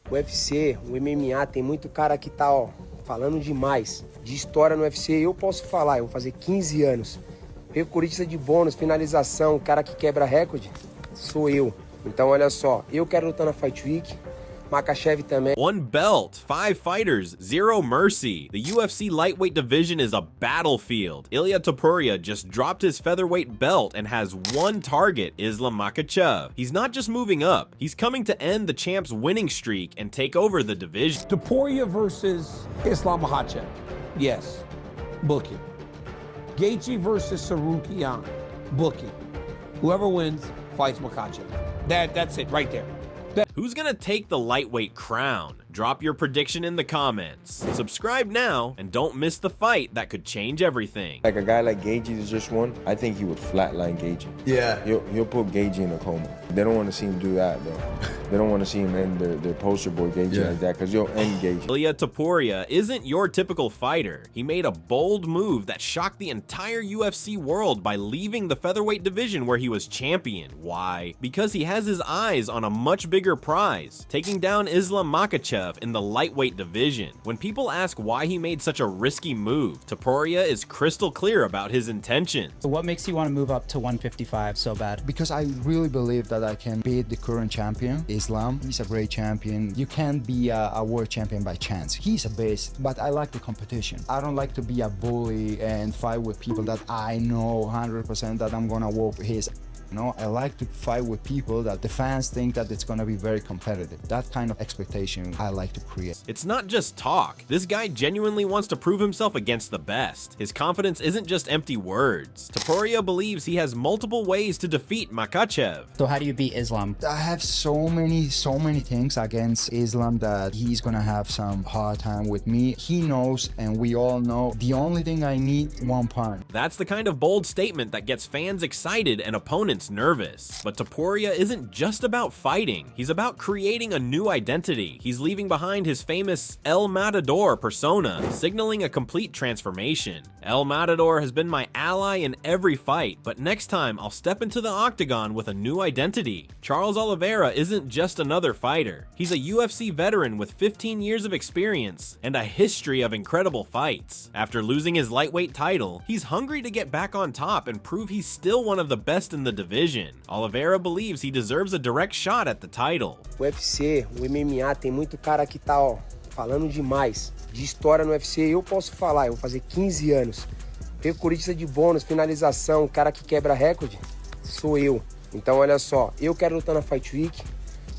O UFC, o MMA, tem muito cara que tá, ó, falando demais. De história no UFC, eu posso falar, eu vou fazer 15 anos. Recordista de bônus, finalização, o cara que quebra recorde, sou eu. Então, olha só, eu quero lutar na Fight Week. Makhachev também. One belt, 5 fighters, 0 mercy. The UFC lightweight division is a battlefield. Ilia Topuria just dropped his featherweight belt and has one target, Islam Makhachev. He's not just moving up, he's coming to end the champ's winning streak and take over the division. Topuria versus Islam Makhachev. Yes, book it. Gaethje versus Tsarukyan. Book it. Whoever wins fights Makhachev. That's it right there. Who's gonna take the lightweight crown? Drop your prediction in the comments. Subscribe now and don't miss the fight that could change everything. Like a guy like Gaethje that just won, I think he would flatline Gaethje. Yeah. He'll put Gaethje in a coma. They don't want to see him do that, though. They don't want to see him end their poster boy Gaethje like that, because you'll end Gaethje. Ilia Topuria isn't your typical fighter. He made a bold move that shocked the entire UFC world by leaving the featherweight division where he was champion. Why? Because he has his eyes on a much bigger prize, taking down Islam Makhachev in the lightweight division. When people ask why he made such a risky move, Topuria is crystal clear about his intentions. So what makes you want to move up to 155 so bad? Because I really believe that I can beat the current champion, Islam. He's a great champion. You can't be a world champion by chance. He's a beast, but I like the competition. I don't like to be a bully and fight with people that I know 100% that I'm gonna whoop his. No, I like to fight with people that the fans think that it's going to be very competitive. That kind of expectation I like to create. It's not just talk. This guy genuinely wants to prove himself against the best. His confidence isn't just empty words. Topuria believes he has multiple ways to defeat Makhachev. So how do you beat Islam? I have so many things against Islam that he's going to have some hard time with me. He knows, and we all know, the only thing I need, one punch. That's the kind of bold statement that gets fans excited and opponents nervous. But Topuria isn't just about fighting. He's about creating a new identity. He's leaving behind his famous El Matador persona, signaling a complete transformation. El Matador has been my ally in every fight, but next time I'll step into the octagon with a new identity. Charles Oliveira isn't just another fighter. He's a UFC veteran with 15 years of experience and a history of incredible fights. After losing his lightweight title, he's hungry to get back on top and prove he's still one of the best in the division. Oliveira believes he deserves a direct shot at the title. O UFC, o MMA, tem muito cara que tá, ó, falando demais. De história no UFC, eu posso falar, eu vou fazer 15 anos. Recordista de bônus, finalização, o cara que quebra recorde, sou eu. Então, olha só, eu quero lutar na Fight Week.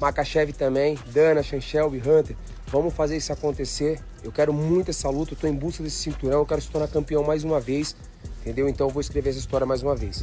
Makhachev também, Dana, Shelby, Hunter. Vamos fazer isso acontecer. Eu quero muito essa luta, eu tô em busca desse cinturão, eu quero se tornar campeão mais uma vez. Entendeu? Então eu vou escrever essa história mais uma vez.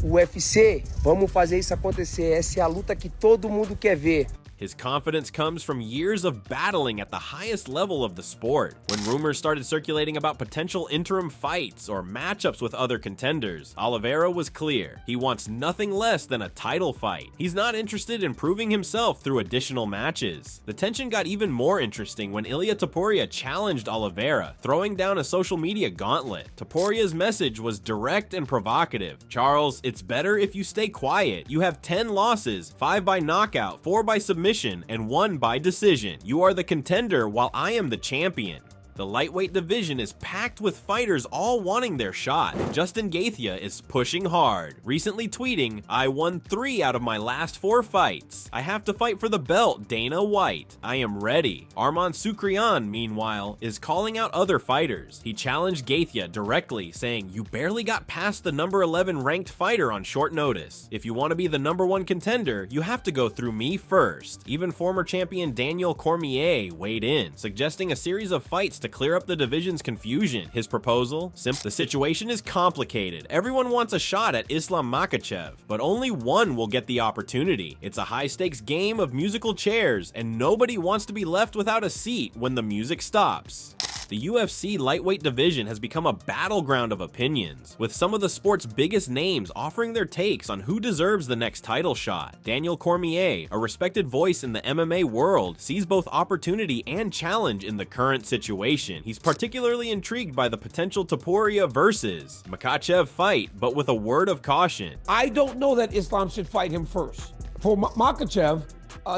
UFC, vamos fazer isso acontecer. Essa é a luta que todo mundo quer ver. His confidence comes from years of battling at the highest level of the sport. When rumors started circulating about potential interim fights or matchups with other contenders, Oliveira was clear. He wants nothing less than a title fight. He's not interested in proving himself through additional matches. The tension got even more interesting when Ilia Topuria challenged Oliveira, throwing down a social media gauntlet. Topuria's message was direct and provocative. Charles, it's better if you stay quiet. You have 10 losses, 5 by knockout, 4 by submission, and 1 by decision. You are the contender while I am the champion. The lightweight division is packed with fighters all wanting their shot. Justin Gaethje is pushing hard, recently tweeting, "I won 3 out of my last 4 fights. I have to fight for the belt, Dana White. I am ready." Arman Tsarukyan, meanwhile, is calling out other fighters. He challenged Gaethje directly, saying, "You barely got past the number 11 ranked fighter on short notice. If you want to be the number 1 contender, you have to go through me first." Even former champion Daniel Cormier weighed in, suggesting a series of fights to clear up the division's confusion. His proposal? The situation is complicated. Everyone wants a shot at Islam Makhachev, but only one will get the opportunity. It's a high-stakes game of musical chairs, and nobody wants to be left without a seat when the music stops. The UFC lightweight division has become a battleground of opinions, with some of the sport's biggest names offering their takes on who deserves the next title shot. Daniel Cormier, a respected voice in the MMA world, sees both opportunity and challenge in the current situation. He's particularly intrigued by the potential Topuria versus Makhachev fight, but with a word of caution. I don't know that Islam should fight him first. For Makhachev,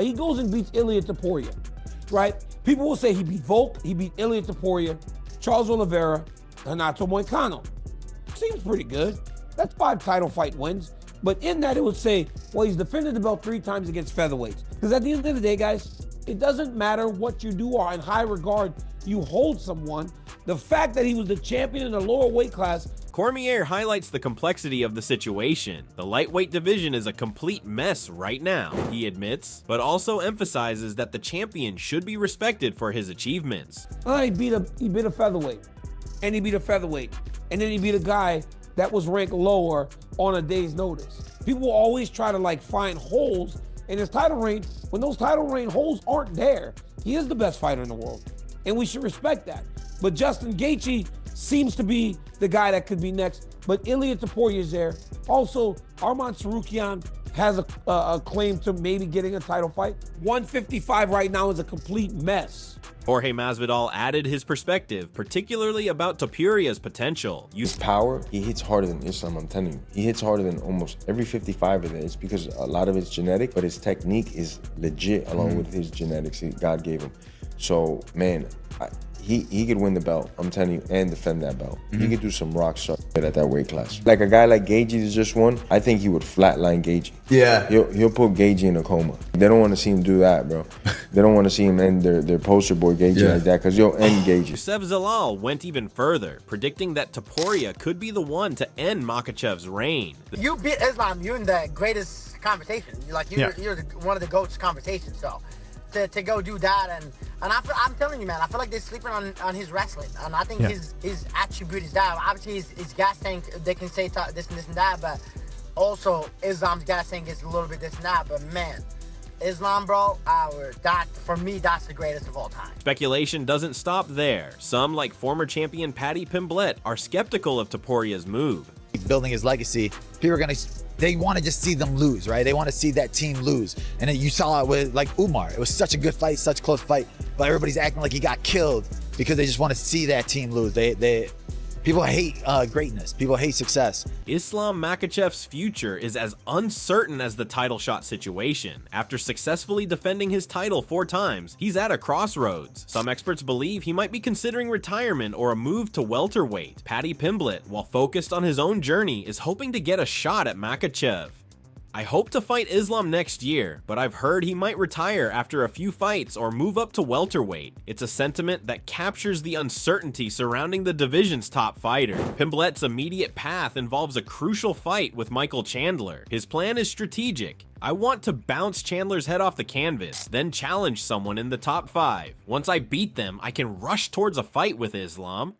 he goes and beats Ilia Topuria. right? People will say he beat Volk, he beat Ilia Topuria, Charles Oliveira, Renato Moicano. Seems pretty good. That's 5 title fight wins. But in that, it would say, well, he's defended the belt 3 times against featherweights. Because at the end of the day, guys, it doesn't matter what you do or in high regard you hold someone. The fact that he was the champion in the lower weight class. Cormier highlights the complexity of the situation. The lightweight division is a complete mess right now, he admits, but also emphasizes that the champion should be respected for his achievements. He beat a featherweight, and he beat a featherweight, and then he beat a guy that was ranked lower on a day's notice. People will always try to like find holes in his title reign when those title reign holes aren't there. He is the best fighter in the world, and we should respect that. But Justin Gaethje seems to be the guy that could be next, but Ilia Topuria is there. Also, Arman Tsarukyan has a claim to maybe getting a title fight. 155 right now is a complete mess. Jorge Masvidal added his perspective, particularly about Topuria's potential. His power, he hits harder than Islam, I'm telling you. He hits harder than almost every 55 of it. It's because a lot of it's genetic, but his technique is legit along with his genetics God gave him. So, man, he could win the belt, I'm telling you, and defend that belt. He could do some rock star at that weight class. Like a guy like Gaethje that just won, I think he would flatline Gaethje. Yeah. He'll put Gaethje in a coma. They don't want to see him do that, bro. They don't want to see him end their poster boy Gaethje like that, because he'll end Gaethje. Yusef Zalal went even further, predicting that Topuria could be the one to end Makhachev's reign. You beat Islam, you're in the greatest conversation. You're one of the GOATs conversation, so to go do that, and I'm telling you, man, I feel like they're sleeping on his wrestling, and I think his attribute is that. Obviously, his gas tank, they can say this and this and that, but also Islam's gas tank is a little bit this and that. But man, Islam, bro, that for me, that's the greatest of all time. Speculation doesn't stop there. Some, like former champion Paddy Pimblett, are skeptical of Topuria's move. Building his legacy, people are they want to just see them lose, right? They want to see that team lose. And then you saw it with like Umar. It was such a good fight, such a close fight, but everybody's acting like he got killed because they just want to see that team lose. People hate greatness. People hate success. Islam Makhachev's future is as uncertain as the title shot situation. After successfully defending his title 4 times, he's at a crossroads. Some experts believe he might be considering retirement or a move to welterweight. Paddy Pimblett, while focused on his own journey, is hoping to get a shot at Makhachev. I hope to fight Islam next year, but I've heard he might retire after a few fights or move up to welterweight. It's a sentiment that captures the uncertainty surrounding the division's top fighter. Pimblett's immediate path involves a crucial fight with Michael Chandler. His plan is strategic. I want to bounce Chandler's head off the canvas, then challenge someone in the top 5. Once I beat them, I can rush towards a fight with Islam.